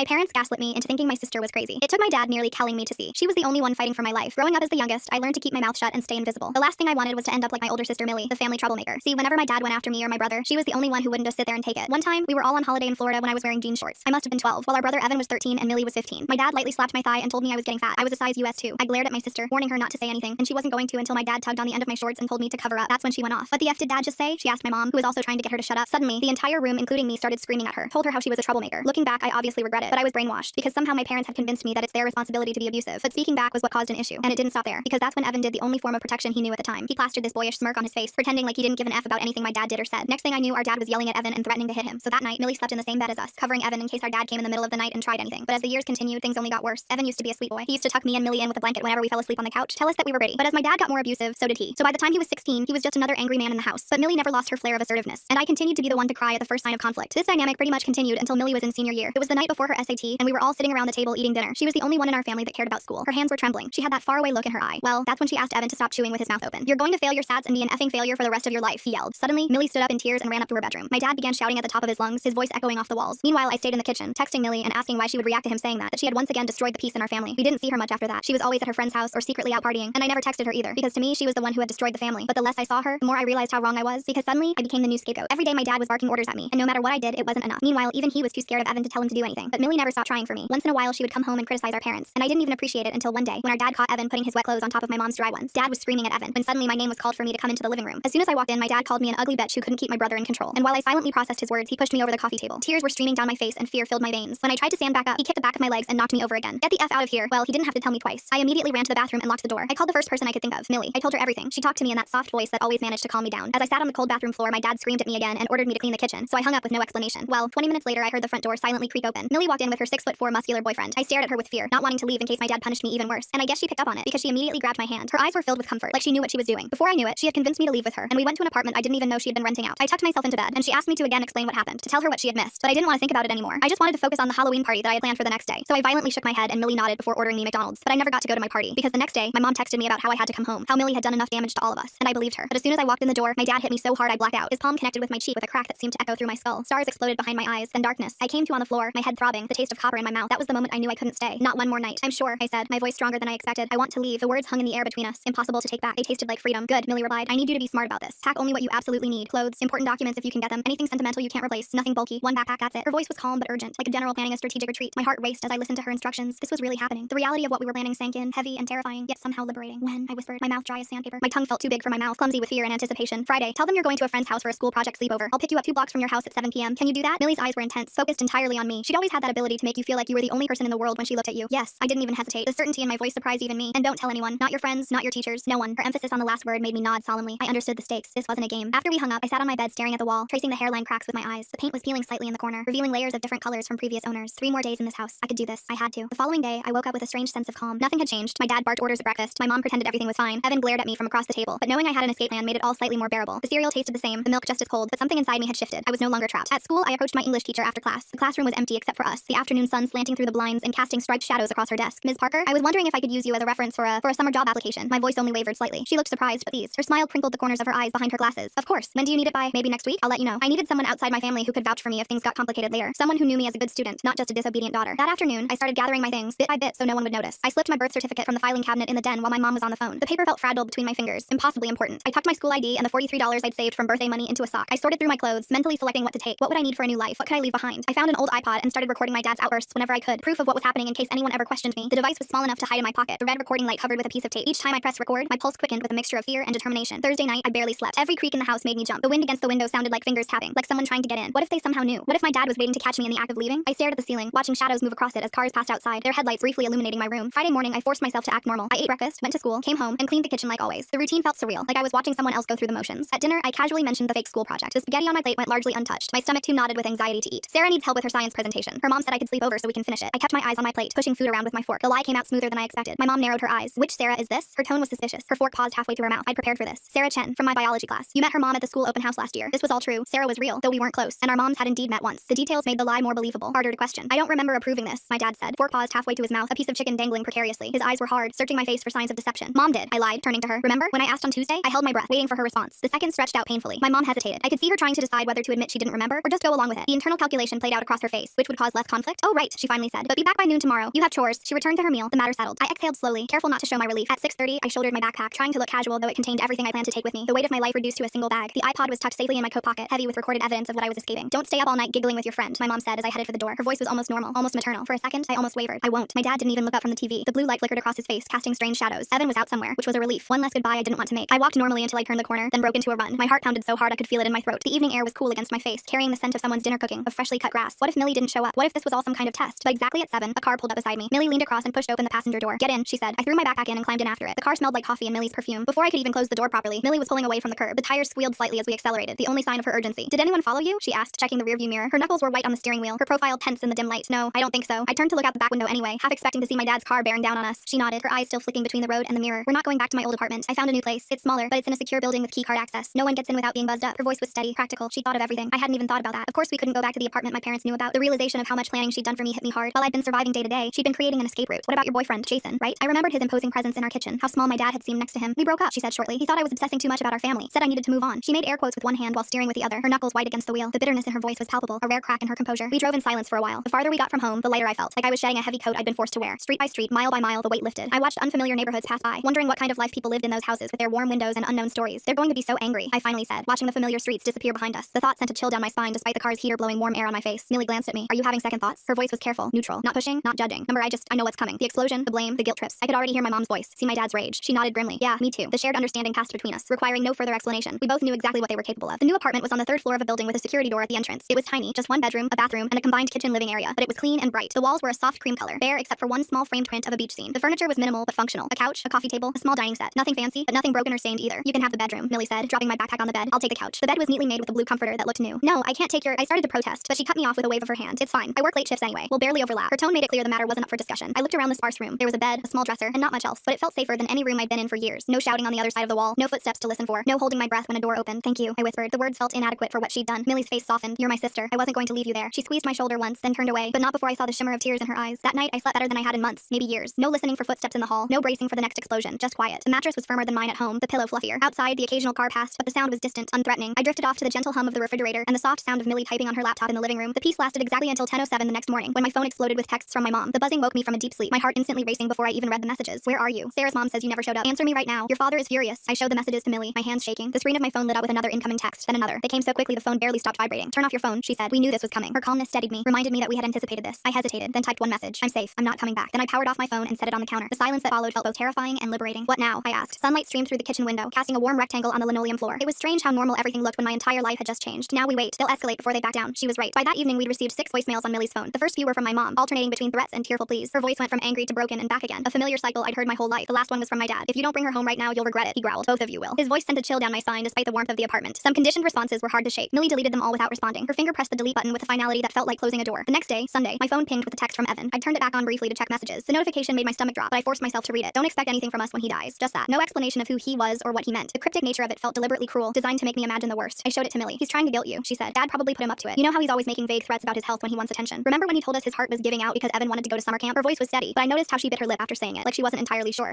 My parents gaslit me into thinking my sister was crazy. It took my dad nearly killing me to see. She was the only one fighting for my life. Growing up as the youngest, I learned to keep my mouth shut and stay invisible. The last thing I wanted was to end up like my older sister Millie, the family troublemaker. See, whenever my dad went after me or my brother, she was the only one who wouldn't just sit there and take it. One time, we were all on holiday in Florida when I was wearing jean shorts. I must have been 12, while our brother Evan was 13 and Millie was 15. My dad lightly slapped my thigh and told me I was getting fat. I was a size US 2. I glared at my sister, warning her not to say anything, and she wasn't going to until my dad tugged on the end of my shorts and told me to cover up. That's when she went off. What the F did dad just say? She asked my mom, who was also trying to get her to shut up. Suddenly, the entire room, including me, started screaming at her. Told her how she was a troublemaker. Looking back, I obviously regret it, but I was brainwashed because somehow my parents had convinced me that it's their responsibility to be abusive. But speaking back was what caused an issue, and it didn't stop there, because that's when Evan did the only form of protection he knew at the time. He plastered this boyish smirk on his face, pretending like he didn't give an F about anything my dad did or said. Next thing I knew, our dad was yelling at Evan and threatening to hit him. So that night, Millie slept in the same bed as us, covering Evan in case our dad came in the middle of the night and tried anything. But as the years continued, things only got worse. Evan used to be a sweet boy. He used to tuck me and Millie in with a blanket whenever we fell asleep on the couch, tell us that we were pretty. But as my dad got more abusive, so did he. So by the time he was 16, he was just another angry man in the house. But Millie never lost her flair of assertiveness, and I continued to be the one to cry at the first sign of conflict. This dynamic pretty much continued until Millie was in senior year. It was the night before her SAT, and we were all sitting around the table eating dinner. She was the only one in our family that cared about school. Her hands were trembling. She had that faraway look in her eye. Well, that's when she asked Evan to stop chewing with his mouth open. "You're going to fail your SATs and be an effing failure for the rest of your life," he yelled. Suddenly, Millie stood up in tears and ran up to her bedroom. My dad began shouting at the top of his lungs, his voice echoing off the walls. Meanwhile, I stayed in the kitchen, texting Millie and asking why she would react to him saying that she had once again destroyed the peace in our family. We didn't see her much after that. She was always at her friend's house or secretly out partying, and I never texted her either, because to me, she was the one who had destroyed the family. But the less I saw her, the more I realized how wrong I was, because suddenly, I became the new scapegoat. Every day my dad was barking orders at me, and no matter what I did, it wasn't enough. Meanwhile, even he was too scared of Evan to tell him to do anything. But Millie never stopped trying for me. Once in a while, she would come home and criticize our parents, and I didn't even appreciate it until one day, when our dad caught Evan putting his wet clothes on top of my mom's dry ones. Dad was screaming at Evan, when suddenly my name was called for me to come into the living room. As soon as I walked in, my dad called me an ugly bitch who couldn't keep my brother in control. And while I silently processed his words, he pushed me over the coffee table. Tears were streaming down my face and fear filled my veins. When I tried to stand back up, he kicked the back of my legs and knocked me over again. "Get the F out of here." Well, he didn't have to tell me twice. I immediately ran to the bathroom and locked the door. I called the first person I could think of, Millie. I told her everything. She talked to me in that soft voice that always managed to calm me down. As I sat on the cold bathroom floor, my dad screamed at me again and ordered me to clean the kitchen, so I hung up with no explanation. Well, 20 minutes later, I heard the front door silently creak open. Millie walked in with her 6'4" muscular boyfriend. I stared at her with fear, not wanting to leave in case my dad punished me even worse. And I guess she picked up on it, because she immediately grabbed my hand. Her eyes were filled with comfort, like she knew what she was doing. Before I knew it, she had convinced me to leave with her, and we went to an apartment I didn't even know she had been renting out. I tucked myself into bed, and she asked me to again explain what happened, to tell her what she had missed. But I didn't want to think about it anymore. I just wanted to focus on the Halloween party that I had planned for the next day. So I violently shook my head, and Millie nodded before ordering me McDonald's. But I never got to go to my party, because the next day, my mom texted me about how I had to come home, how Millie had done enough damage to all of us, and I believed her. But as soon as I walked in the door, my dad hit me so hard I blacked out. His palm connected with my cheek with a crack that seemed to echo through my skull. Stars exploded behind my eyes, then darkness. I came to on the floor, my head throbbing, the taste of copper in my mouth. That was the moment I knew I couldn't stay. Not one more night. "I'm sure," I said, my voice stronger than I expected. "I want to leave." The words hung in the air between us, impossible to take back. They tasted like freedom. "Good," Millie replied. "I need you to be smart about this. Pack only what you absolutely need. Clothes, important documents if you can get them, anything sentimental you can't replace, nothing bulky, one backpack, that's it." Her voice was calm but urgent, like a general planning a strategic retreat. My heart raced as I listened to her instructions. This was really happening. The reality of what we were planning sank in, heavy and terrifying, yet somehow liberating. "When?" I whispered, my mouth dry as sandpaper. My tongue felt too big for my mouth, clumsy with fear and anticipation. "Friday. Tell them you're going to a friend's house for a school project sleepover. I'll pick you up 2 blocks from your house at 7 p.m. Can you do that?" Millie's eyes were intense, focused entirely on me. She'd always had that ability to make you feel like you were the only person in the world when she looked at you. Yes, I didn't even hesitate. The certainty in my voice surprised even me. "And don't tell anyone. Not your friends, not your teachers, no one." Her emphasis on the last word made me nod solemnly. I understood the stakes. This wasn't a game. After we hung up, I sat on my bed staring at the wall, tracing the hairline cracks with my eyes. The paint was peeling slightly in the corner, revealing layers of different colors from previous owners. 3 more days in this house. I could do this. I had to. The following day, I woke up with a strange sense of calm. Nothing had changed. My dad barked orders at breakfast. My mom pretended everything was fine. Evan glared at me from across the table. But knowing I had an escape plan made it all slightly more bearable. The cereal tasted the same, the milk just as cold, but something inside me had shifted. I was no longer trapped. At school, I approached my English teacher after class. The classroom was empty except for us, the afternoon sun slanting through the blinds and casting striped shadows across her desk. "Ms. Parker, I was wondering if I could use you as a reference for a summer job application." My voice only wavered slightly. She looked surprised but pleased. Her smile crinkled the corners of her eyes behind her glasses. "Of course. When do you need it by? Maybe next week? I'll let you know." I needed someone outside my family who could vouch for me if things got complicated later. Someone who knew me as a good student, not just a disobedient daughter. That afternoon, I started gathering my things, bit by bit, so no one would notice. I slipped my birth certificate from the filing cabinet in the den while my mom was on the phone. The paper felt fragile between my fingers, impossibly important. I tucked my school ID and the $43 I'd saved from birthday money into a sock. I sorted through my clothes, mentally selecting what to take. What would I need for a new life? What could I leave behind? I found an old iPod and started recording my dad's outbursts whenever I could, proof of what was happening in case anyone ever questioned me. The device was small enough to hide in my pocket, the red recording light covered with a piece of tape. Each time I pressed record, my pulse quickened with a mixture of fear and determination. Thursday night, I barely slept. Every creak in the house made me jump. The wind against the window sounded like fingers tapping, like someone trying to get in. What if they somehow knew? What if my dad was waiting to catch me in the act of leaving? I stared at the ceiling, watching shadows move across it as cars passed outside, their headlights briefly illuminating my room. Friday morning, I forced myself to act normal. I ate breakfast, went to school, came home, and cleaned the kitchen like always. The routine felt surreal, like I was watching someone else go through the motions. At dinner, I casually mentioned the fake school project. The spaghetti on my plate went largely untouched. My stomach too nodded with anxiety to eat. Sarah needs help with her science presentation. Her mom said I could sleep over so we can finish it. I kept my eyes on my plate, pushing food around with my fork. The lie came out smoother than I expected. My mom narrowed her eyes. "Which Sarah is this?" Her tone was suspicious. Her fork paused halfway to her mouth. I'd prepared for this. "Sarah Chen, from my biology class. You met her mom at the school open house last year." This was all true. Sarah was real, though we weren't close, and our moms had indeed met once. The details made the lie more believable, harder to question. "I don't remember approving this," my dad said. Fork paused halfway to his mouth, a piece of chicken dangling precariously. His eyes were hard, searching my face for signs of deception. "Mom did," I lied, turning to her. "Remember? When I asked on Tuesday, I held my breath, waiting for her response. The seconds stretched out painfully. My mom hesitated. I could see her trying to decide whether to admit she didn't remember or just go along with it. The internal calculation played out across her face, which would cause less Conflict? Oh, right, she finally said. But be back by noon tomorrow. You have chores. She returned to her meal. The matter settled. I exhaled slowly, careful not to show my relief. At 6:30, I shouldered my backpack, trying to look casual, though it contained everything I planned to take with me. The weight of my life reduced to a single bag. The iPod was tucked safely in my coat pocket, heavy with recorded evidence of what I was escaping. Don't stay up all night giggling with your friend, my mom said as I headed for the door. Her voice was almost normal, almost maternal. For a second, I almost wavered. I won't. My dad didn't even look up from the TV. The blue light flickered across his face, casting strange shadows. Evan was out somewhere, which was a relief. One less goodbye I didn't want to make. I walked normally until I turned the corner, then broke into a run. My heart pounded so hard I could feel it in my throat. The evening air was cool against my face, carrying the scent of someone's dinner cooking, of freshly cut grass. What if Millie didn't show up? What if this was all some kind of test? But exactly at 7, a car pulled up beside me. Millie leaned across and pushed open the passenger door. Get in, she said. I threw my backpack in and climbed in after it. The car smelled like coffee and Millie's perfume. Before I could even close the door properly, Millie was pulling away from the curb. The tires squealed slightly as we accelerated, the only sign of her urgency. Did anyone follow you? She asked, checking the rearview mirror. Her knuckles were white on the steering wheel, her profile tense in the dim light. No, I don't think so. I turned to look out the back window anyway, half expecting to see my dad's car bearing down on us. She nodded, her eyes still flicking between the road and the mirror. We're not going back to my old apartment. I found a new place. It's smaller, but it's in a secure building with keycard access. No one gets in without being buzzed up. Her voice was steady, practical. She thought of everything. I hadn't even thought about that. Of course we couldn't go back to the apartment my parents knew about. The realization of how much planning she'd done for me hit me hard. While I'd been surviving day to day, she'd been creating an escape route. What about your boyfriend, Jason, right? I remembered his imposing presence in our kitchen, how small my dad had seemed next to him. We broke up, she said shortly. He thought I was obsessing too much about our family, said I needed to move on. She made air quotes with one hand while steering with the other, her knuckles white against the wheel. The bitterness in her voice was palpable, a rare crack in her composure. We drove in silence for a while. The farther we got from home, the lighter I felt, like I was shedding a heavy coat I'd been forced to wear. Street by street, mile by mile, the weight lifted. I watched unfamiliar neighborhoods pass by, wondering what kind of life people lived in those houses with their warm windows and unknown stories. They're going to be so angry, I finally said, watching the familiar streets disappear behind us. The thought sent a chill down my spine despite the car's heater blowing warm air on my face. Millie glanced at me. Are you having second thoughts? Her voice was careful, neutral, not pushing, not judging. I know what's coming. The explosion, the blame, the guilt trips. I could already hear my mom's voice, see my dad's rage. She nodded grimly. Yeah, me too. The shared understanding passed between us, requiring no further explanation. We both knew exactly what they were capable of. The new apartment was on the 3rd floor of a building with a security door at the entrance. It was tiny, just one bedroom, a bathroom, and a combined kitchen living area, but it was clean and bright. The walls were a soft cream color, bare except for one small framed print of a beach scene. The furniture was minimal but functional. A couch, a coffee table, a small dining set. Nothing fancy, but nothing broken or stained either. You can have the bedroom, Millie said, dropping my backpack on the bed. I'll take the couch. The bed was neatly made with a blue comforter that looked new. No, I can't take your— I started to protest, but she cut me off with a wave of her hand. It's fine. I work late shifts anyway. We'll barely overlap. Her tone made it clear the matter wasn't up for discussion. I looked around the sparse room. There was a bed, a small dresser, and not much else, but it felt safer than any room I'd been in for years. No shouting on the other side of the wall, no footsteps to listen for, no holding my breath when a door opened. Thank you, I whispered. The words felt inadequate for what she'd done. Millie's face softened. You're my sister. I wasn't going to leave you there. She squeezed my shoulder once, then turned away, but not before I saw the shimmer of tears in her eyes. That night, I slept better than I had in months, maybe years. No listening for footsteps in the hall, no bracing for the next explosion, just quiet. The mattress was firmer than mine at home, the pillow fluffier. Outside, the occasional car passed, but the sound was distant, unthreatening. I drifted off to the gentle hum of the refrigerator and the soft sound of Millie typing on her laptop in the living room. The peace lasted exactly until 10:07 the next morning, when my phone exploded with texts from my mom. The buzzing woke me from a deep sleep, my heart instantly racing before I even read the messages. Where are you? Sarah's mom says you never showed up. Answer me right now. Your father is furious. I showed the messages to Millie, my hands shaking. The screen of my phone lit up with another incoming text, then another. They came so quickly the phone barely stopped vibrating. Turn off your phone, she said. We knew this was coming. Her calmness steadied me, reminded me that we had anticipated this. I hesitated, then typed one message. I'm safe. I'm not coming back. Then I powered off my phone and set it on the counter. The silence that followed felt both terrifying and liberating. What now? I asked. Sunlight streamed through the kitchen window, casting a warm rectangle on the linoleum floor. It was strange how normal everything looked when my entire life had just changed. Now we wait. They'll escalate before they back down. She was right. By that evening, we'd received 6 voicemails on Millie's phone. The first few were from my mom, alternating between threats and tearful pleas. Her voice went from angry to broken and back again. A familiar cycle I'd heard my whole life. The last one was from my dad. If you don't bring her home right now, you'll regret it, he growled. Both of you will. His voice sent a chill down my spine despite the warmth of the apartment. Some conditioned responses were hard to shake. Millie deleted them all without responding. Her finger pressed the delete button with a finality that felt like closing a door. The next day, Sunday, my phone pinged with a text from Evan. I turned it back on briefly to check messages. The notification made my stomach drop, but I forced myself to read it. Don't expect anything from us when he dies. Just that. No explanation of who he was or what he meant. The cryptic nature of it felt deliberately cruel, designed to make me imagine the worst. I showed it to Millie. He's trying to guilt you, she said. Dad probably put him up to it. You know how he's always making vague threats about his health when he wants attention. Remember when he told us his heart was giving out because Evan wanted to go to summer camp? Her voice was steady, but I noticed how she bit her lip after saying it, like she wasn't entirely sure.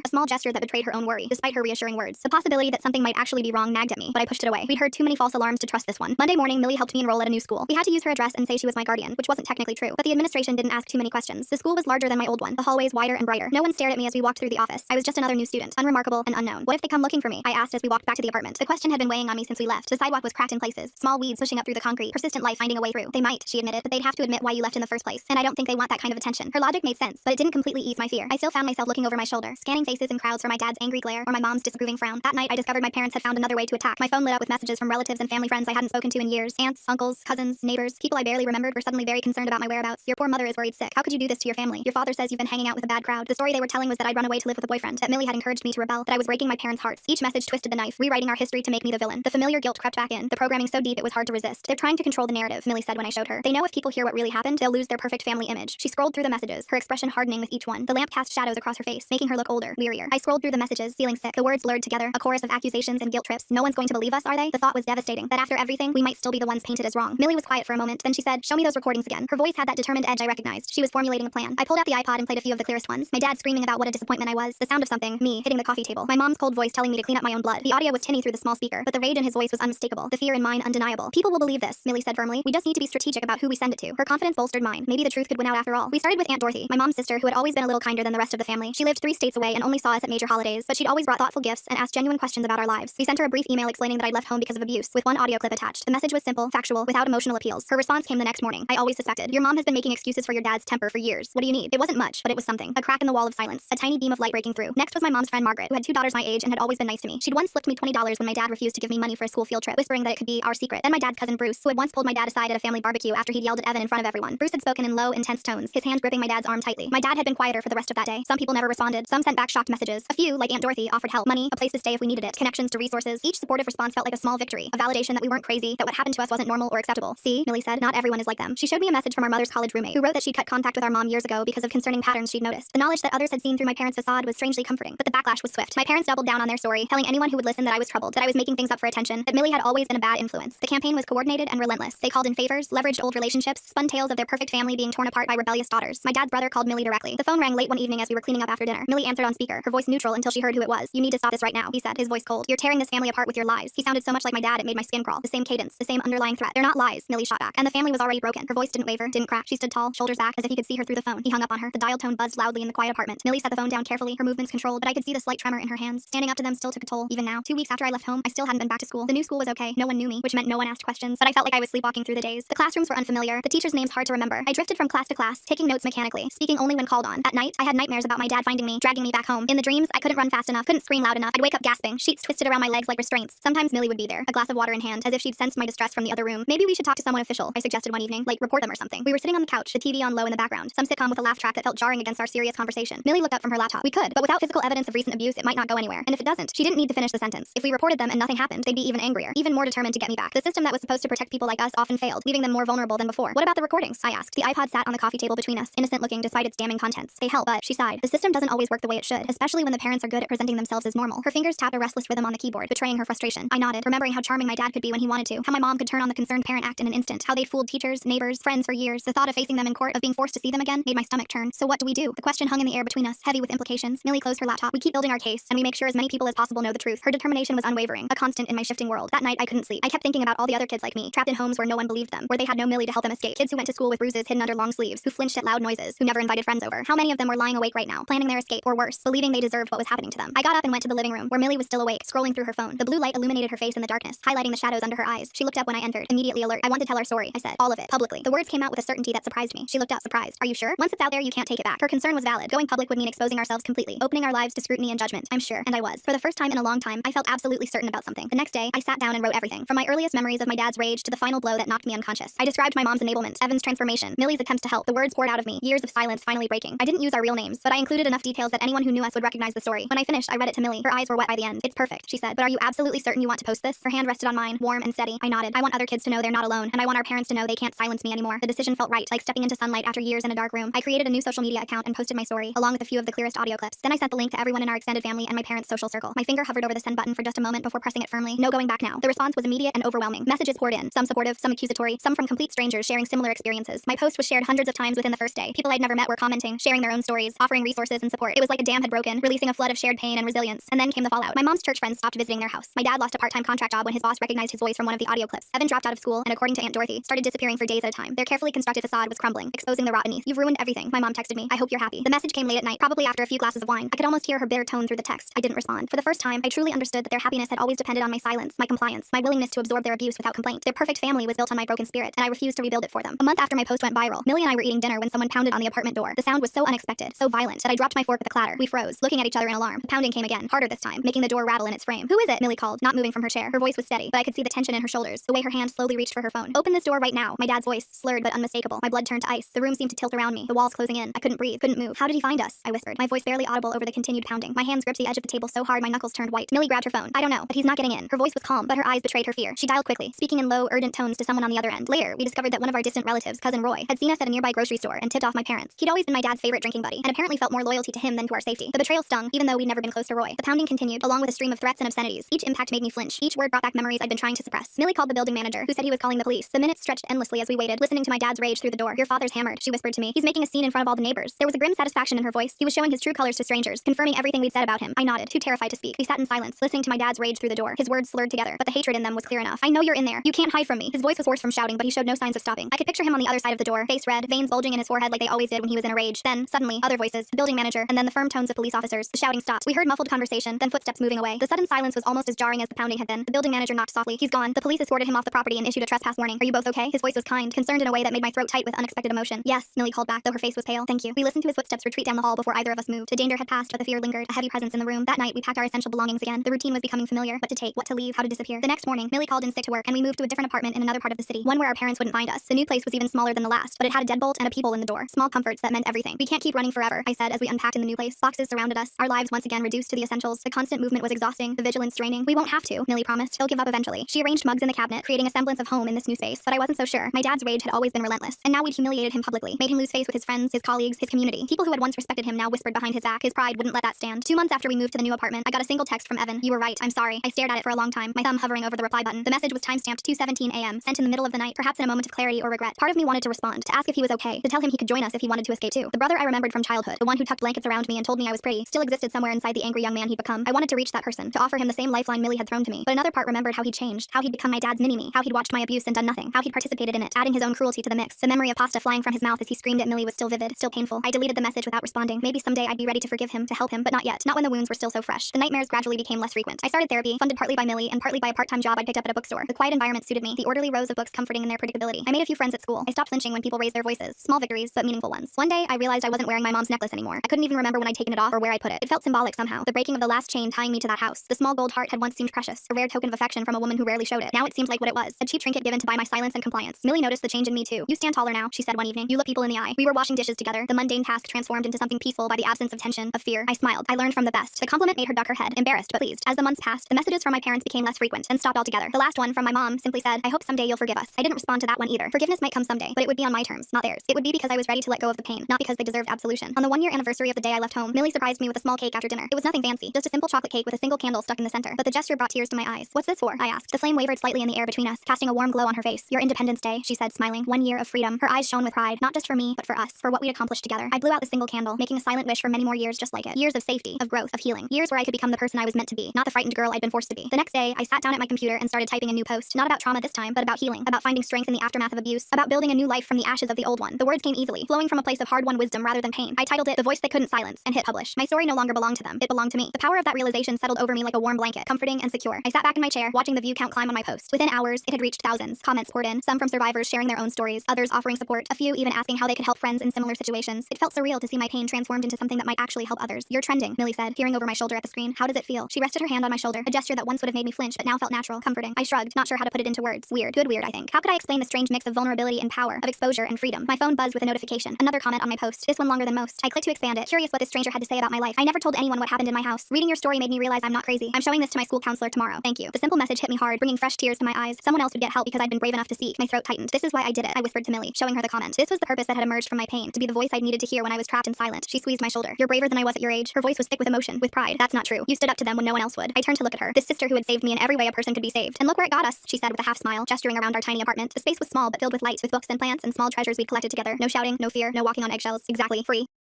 A small gesture that betrayed her own worry, despite her reassuring words. The possibility that something might actually be wrong nagged at me, but I pushed it away. We'd heard too many false alarms to trust this one. Monday morning, Millie helped me enroll at a new school. We had to use her address and say she was my guardian, which wasn't technically true, but the administration didn't ask too many questions. The school was larger than my old one, the hallways wider and brighter. No one stared at me as we walked through the office. I was just another new student, unremarkable and unknown. What if they come looking for me? I asked as we walked back to the apartment. The question had been weighing on me since we left. The sidewalk was cracked in places, small weeds pushing up through the concrete, persistent life finding a way through. They might, she admitted, but they'd have to admit why you left in the first place, and I don't think they want that kind of attention. Her logic made sense, but it didn't completely ease my fear. I still found myself looking over my shoulder, scanning faces and crowds for my dad's angry glare or my mom's disapproving frown. That night, I discovered my parents had found another way to attack. My phone lit up with messages from relatives and family friends I hadn't spoken to in years. Aunts, uncles, cousins, neighbors, people I barely remembered were suddenly very concerned about my whereabouts. Your poor mother is worried sick. How could you do this to your family? Your father says you've been hanging out with a bad crowd. The story they were telling was that I'd run away to live with a boyfriend, that Millie had encouraged me to rebel, that I was breaking my parents' hearts. Each message twisted the knife, rewriting our history to make me the villain. The familiar guilt crept back in, the programming so deep it was hard to resist. They're trying to control the narrative, Millie said when I showed her. They know if people hear what really happened, they'll lose their perfect family image. She scrolled through the messages, her expression hardening with each one. The lamp cast shadows across her face, making her look older, wearier. I scrolled through the messages, feeling sick. The words blurred together, a chorus of accusations and guilt trips. No one's going to believe us, are they? The thought was devastating, that after everything, we might still be the ones painted as wrong. Millie was quiet for a moment, then she said, show me those recordings again. Her voice had that determined edge I recognized. She was formulating a plan. I pulled out the iPod and played a few of the clearest ones. My dad screaming about what a disappointment I was, the sound of something, me, hitting the coffee table. My mom's cold voice telling me to clean up my own blood. The audio was tinny through the small speaker, but the rage in his voice was unmistakable. The fear in mine undeniable. People will believe this, Millie said firmly. firmly. We just need to be strategic about who we send it to. Her confidence bolstered mine. Maybe the truth could win out after all. We started with Aunt Dorothy, my mom's sister, who had always been a little kinder than the rest of the family. She lived 3 states away and only saw us at major holidays, but she'd always brought thoughtful gifts and asked genuine questions about our lives. We sent her a brief email explaining that I'd left home because of abuse, with one audio clip attached. The message was simple, factual, without emotional appeals. Her response came the next morning. I always suspected. Your mom has been making excuses for your dad's temper for years. What do you need? It wasn't much, but it was something. A crack in the wall of silence. A tiny beam of light breaking through. Next was my mom's friend Margaret, who had 2 daughters my age and had always been nice to me. She'd once slipped me $20 when my dad refused to give me money for a school field trip, whispering that it could be our secret. Then my dad's cousin Bruce, who had once pulled my dad aside at a family barbecue after he'd yelled at Evan in front of everyone. Bruce had spoken in low, intense tones, his hand gripping my dad's arm tightly. My dad had been quieter for the rest of that day. Some people never responded. Some sent back shocked messages. A few, like Aunt Dorothy, offered help, money, a place to stay if we needed it, connections to resources. Each supportive response felt like a small victory, a validation that we weren't crazy, that what happened to us wasn't normal or acceptable. See, Millie said, not everyone is like them. She showed me a message from our mother's college roommate, who wrote that she'd cut contact with our mom years ago because of concerning patterns she'd noticed. The knowledge that others had seen through my parents' facade was strangely comforting, but the backlash was swift. My parents doubled down on their story, telling anyone who would listen that I was troubled, that I was making things up for attention, that Millie had always been a bad influence. The campaign was coordinated and relentless. They called in favors, leveraged old relationships, spun tales of their perfect family being torn apart by rebellious daughters. My dad's brother called Millie directly. The phone rang late one evening as we were cleaning up after dinner. Millie answered on speaker, her voice neutral until she heard who it was. You need to stop this right now, he said, his voice cold. You're tearing this family apart with your lies. He sounded so much like my dad it made my skin crawl. The same cadence, the same underlying threat. They're not lies, Millie shot back. And the family was already broken. Her voice didn't waver, didn't crack. She stood tall, shoulders back, as if he could see her through the phone. He hung up on her. The dial tone buzzed loudly in the quiet apartment. Millie set the phone down carefully, her movements controlled, but I could see the slight tremor in her hands. Standing up to them still took a toll, even now. 2 weeks after I left home, I still hadn't been back to school. The new school was okay. No one knew me, which meant no one asked questions, but I felt like I was sleepwalking through the days. The classrooms were unfamiliar, the teachers' names hard to remember. I drifted from class to class, taking notes mechanically, speaking only when called on. At night, I had nightmares about my dad finding me, dragging me back home. In the dreams, I couldn't run fast enough, couldn't scream loud enough. I'd wake up gasping, sheets twisted around my legs like restraints. Sometimes Millie would be there, a glass of water in hand, as if she'd sensed my distress from the other room. Maybe we should talk to someone official, I suggested one evening, like report them or something. We were sitting on the couch, the TV on low in the background, some sitcom with a laugh track that felt jarring against our serious conversation. Millie looked up from her laptop. We could, but without physical evidence of recent abuse, it might not go anywhere. And if it doesn't, she didn't need to finish the sentence. If we reported them and nothing happened, they'd be even angrier, even more determined to get me back. The system that was supposed to protect people like us often failed, leaving them more vulnerable than before. What about the recordings? I asked. The iPod sat on the coffee table between us, innocent looking despite its damning contents. They help, but she sighed. The system doesn't always work the way it should, especially when the parents are good at presenting themselves as normal. Her fingers tapped a restless rhythm on the keyboard, betraying her frustration. I nodded, remembering how charming my dad could be when he wanted to, how my mom could turn on the concerned parent act in an instant, how they'd fooled teachers, neighbors, friends for years. The thought of facing them in court, of being forced to see them again, made my stomach turn. So what do we do? The question hung in the air between us, heavy with implications. Millie closed her laptop. We keep building our case, and we make sure as many people as possible know the truth. Her determination was unwavering, a constant in my shifting world. That night I couldn't sleep. I kept thinking about all the other kids like me, trapped in homes where no one believed them, where they had no Millie to help them escape. Kids who went to school with bruises hidden under long sleeves, who flinched at loud noises, who never invited friends over. How many of them were lying awake right now, planning their escape, or worse, believing they deserved what was happening to them? I got up and went to the living room, where Millie was still awake, scrolling through her phone. The blue light illuminated her face in the darkness, highlighting the shadows under her eyes. She looked up when I entered, immediately alert. I want to tell our story, I said. All of it, publicly. The words came out with a certainty that surprised me. She looked up, surprised. Are you sure? Once it's out there, you can't take it back. Her concern was valid. Going public would mean exposing ourselves completely, opening our lives to scrutiny and judgment. I'm sure, and I was. For the first time in a long time, I felt absolutely certain about something. The next day, I sat down and wrote everything, from my earliest memories of my dad's rage to the final blow that knocked me unconscious. I described my mom's enablement, Evan's transformation, Millie's attempts to help. The words poured out of me, years of silence finally breaking. I didn't use our real names, but I included enough details that anyone who knew us would recognize the story. When I finished, I read it to Millie. Her eyes were wet by the end. It's perfect, she said. But are you absolutely certain you want to post this? Her hand rested on mine, warm and steady. I nodded. I want other kids to know they're not alone, and I want our parents to know they can't silence me anymore. The decision felt right, like stepping into sunlight after years in a dark room. I created a new social media account and posted my story, along with a few of the clearest audio clips. Then I sent the link to everyone in our extended family and my parents' social circle. My finger hovered over the send button for just a moment before pressing it firmly. No going back now. The response was immediate and overwhelming. Messages poured in, some supportive, some accusatory, some from complete strangers sharing similar experiences. My post was shared hundreds of times within the first day. People I'd never met were commenting, sharing their own stories, offering resources and support. It was like a dam had broken, releasing a flood of shared pain and resilience. And then came the fallout. My mom's church friends stopped visiting their house. My dad lost a part-time contract job when his boss recognized his voice from one of the audio clips. Evan dropped out of school and, according to Aunt Dorothy, started disappearing for days at a time. Their carefully constructed facade was crumbling, exposing the rot beneath. You've ruined everything. My mom texted me. I hope you're happy. The message came late at night, probably after a few glasses of wine. I could almost hear her bitter tone through the text. I didn't respond. For the first time, I truly understood that their happiness had always depended on my silence, my compliance, my willingness to absorb their abuse without complaint. Their perfect family was built on my broken spirit, and I refused to rebuild it for them. A month after my post went viral, Millie and I were eating dinner when someone pounded on the apartment door. The sound was so unexpected, so violent, that I dropped my fork with a clatter. We froze, looking at each other in alarm. The pounding came again, harder this time, making the door rattle in its frame. Who is it? Millie called, not moving from her chair. Her voice was steady, but I could see the tension in her shoulders, the way her hand slowly reached for her phone. Open this door right now. My dad's voice, slurred but unmistakable. My blood turned to ice. The room seemed to tilt around me, the walls closing in. I couldn't breathe, couldn't move. How did he find us? I whispered, my voice barely audible over the continued pounding. My hands gripped the edge of the table so hard my knuckles turned white. Millie grabbed her phone. I don't know, but he's not getting in. Her voice was calm, but her eyes betrayed her fear. She dialed quickly, speaking in low, urgent tones to someone on the other end. Later, we discovered that one of our distant relatives, cousin Roy, had seen us at a nearby grocery store and tipped off my parents. He'd always been my dad's favorite drinking buddy, and apparently felt more loyalty to him than to our safety. The betrayal stung, even though we'd never been close to Roy. The pounding continued, along with a stream of threats and obscenities. Each impact made me flinch. Each word brought back memories I'd been trying to suppress. Millie called the building manager, who said he was calling the police. The minutes stretched endlessly as we waited, listening to my dad's rage through the door. Your father's hammered, she whispered to me. He's making a scene in front of all the neighbors. There was a grim satisfaction in her voice. He was showing his true colors to strangers, confirming everything we'd said about him. I nodded, too terrified to speak. We sat in silence, listening to my dad's rage through the door. His words slurred together, but the hatred in them was clear enough. I know you're in there. You can't hide from me. His voice voice was hoarse from shouting, but he showed no signs of stopping. I could picture him on the other side of the door, face red, veins bulging in his forehead like they always did when he was in a rage. Then, suddenly, other voices, the building manager, and then the firm tones of police officers. The shouting stopped. We heard muffled conversation, then footsteps moving away. The sudden silence was almost as jarring as the pounding had been. The building manager knocked softly. He's gone. The police escorted him off the property and issued a trespass warning. Are you both okay? His voice was kind, concerned in a way that made my throat tight with unexpected emotion. Yes, Millie called back, though her face was pale. Thank you. We listened to his footsteps retreat down the hall before either of us moved. The danger had passed, but the fear lingered, a heavy presence in the room. That night, we packed our essential belongings again. The routine was becoming familiar. What to take, what to leave, how to disappear. The next morning, Millie called in sick to work, and we moved to a different apartment in another part of the city, one where our parents wouldn't find us. The new place was even smaller than the last, but it had a deadbolt and a peephole in the door. Small comforts that meant everything. We can't keep running forever, I said as we unpacked in the new place. Boxes surrounded us, our lives once again reduced to the essentials. The constant movement was exhausting, the vigilance draining. We won't have to, Millie promised. He'll give up eventually. She arranged mugs in the cabinet, creating a semblance of home in this new space, but I wasn't so sure. My dad's rage had always been relentless, and now we'd humiliated him publicly, made him lose face with his friends, his colleagues, his community. People who had once respected him now whispered behind his back. His pride wouldn't let that stand. 2 months after we moved to the new apartment, I got a single text from Evan. You were right. I'm sorry. I stared at it for a long time, my thumb hovering over the reply button. The message was timestamped 2:17 a.m., sent in the middle of the night, perhaps in a moment of clarity or regret. Part of me wanted to respond, to ask if he was okay, to tell him he could join us if he wanted to escape too. The brother I remembered from childhood, the one who tucked blankets around me and told me I was pretty, still existed somewhere inside the angry young man he'd become. I wanted to reach that person, to offer him the same lifeline Millie had thrown to me. But another part remembered how he'd changed, how he'd become my dad's mini-me, how he'd watched my abuse and done nothing, how he'd participated in it, adding his own cruelty to the mix. The memory of pasta flying from his mouth as he screamed at Millie was still vivid, still painful. I deleted the message without responding. Maybe someday I'd be ready to forgive him, to help him, but not yet. Not when the wounds were still so fresh. The nightmares gradually became less frequent. I started therapy, funded partly by Millie and partly by a part-time job I picked up at a bookstore. The quiet environment suited me, the orderly rows of books comforting in their predictability. I made a few friends at school. I stopped flinching when people raised their voices. Small victories, but meaningful ones. One day, I realized I wasn't wearing my mom's necklace anymore. I couldn't even remember when I'd taken it off or where I put it. It felt symbolic somehow. The breaking of the last chain tying me to that house. The small gold heart had once seemed precious, a rare token of affection from a woman who rarely showed it. Now it seemed like what it was, a cheap trinket given to buy my silence and compliance. Millie noticed the change in me too. You stand taller now, she said one evening. You look people in the eye. We were washing dishes together. The mundane task transformed into something peaceful by the absence of tension, of fear. I smiled. I learned from the best. The compliment made her duck her head, embarrassed but pleased. As the months passed, the messages from my parents became less frequent and stopped altogether. The last one from my mom simply said, I hope someday you'll forgive us. I didn't respond to that one either. Forgiveness might come someday, but it would be on my terms, not theirs. It would be because I was ready to let go of the pain, not because they deserved absolution. On the 1-year anniversary of the day I left home, Millie surprised me with a small cake after dinner. It was nothing fancy, just a simple chocolate cake with a single candle stuck in the center. But the gesture brought tears to my eyes. What's this for? I asked. The flame wavered slightly in the air between us, casting a warm glow on her face. Your Independence Day, she said, smiling. 1 year of freedom. Her eyes shone with pride, not just for me, but for us, for what we'd accomplished together. I blew out the single candle, making a silent wish for many more years just like it. Years of safety, of growth, of healing. Years where I could become the person I was meant to be, not the frightened girl I'd been forced to be. The next day, I sat down at my computer and started typing a new post, not about trauma this time, but about healing, about finding strength in the aftermath of abuse, about building a new life from the ashes of the old one. The words came easily, flowing from a place of hard-won wisdom rather than pain. I titled it The Voice They Couldn't Silence and hit publish. My story no longer belonged to them. It belonged to me. The power of that realization settled over me like a warm blanket, comforting and secure. I sat back in my chair, watching the view count climb on my post. Within hours, it had reached thousands. Comments poured in, some from survivors sharing their own stories, others offering support, a few even asking how they could help friends in similar situations. It felt surreal to see my pain transformed into something that might actually help others. You're trending, Millie said, peering over my shoulder at the screen. How does it feel? She rested her hand on my shoulder, a gesture that once would have made me flinch, but now felt natural, comforting. I shrugged, not sure how to put it into words. Weird. Good weird, I think. How could I explain the strange mix of vulnerability and power, of exposure and freedom? My phone buzzed with a notification. Another comment on my post. This one longer than most. I clicked to expand it, curious what this stranger had to say about my life. I never told anyone what happened in my house. Reading your story made me realize I'm not crazy. I'm showing this to my school counselor tomorrow. Thank you. The simple message hit me hard, bringing fresh tears to my eyes. Someone else would get help because I'd been brave enough to seek. My throat tightened. This is why I did it, I whispered to Millie, showing her the comment. This was the purpose that had emerged from my pain, to be the voice I'd needed to hear when I was trapped and silent. She squeezed my shoulder. You're braver than I was at your age. Her voice was thick with emotion, with pride. That's not true. You stood up to them when no one else would. I turned to look at her, this sister who had saved me in every way a person could be saved. And look where it got us, she said with a half smile, gesturing around our tiny apartment. The space was small but filled with lights, with books and plants and small treasures we'd collected together. No shouting, no fear, no walking on eggshells. Exactly. Free.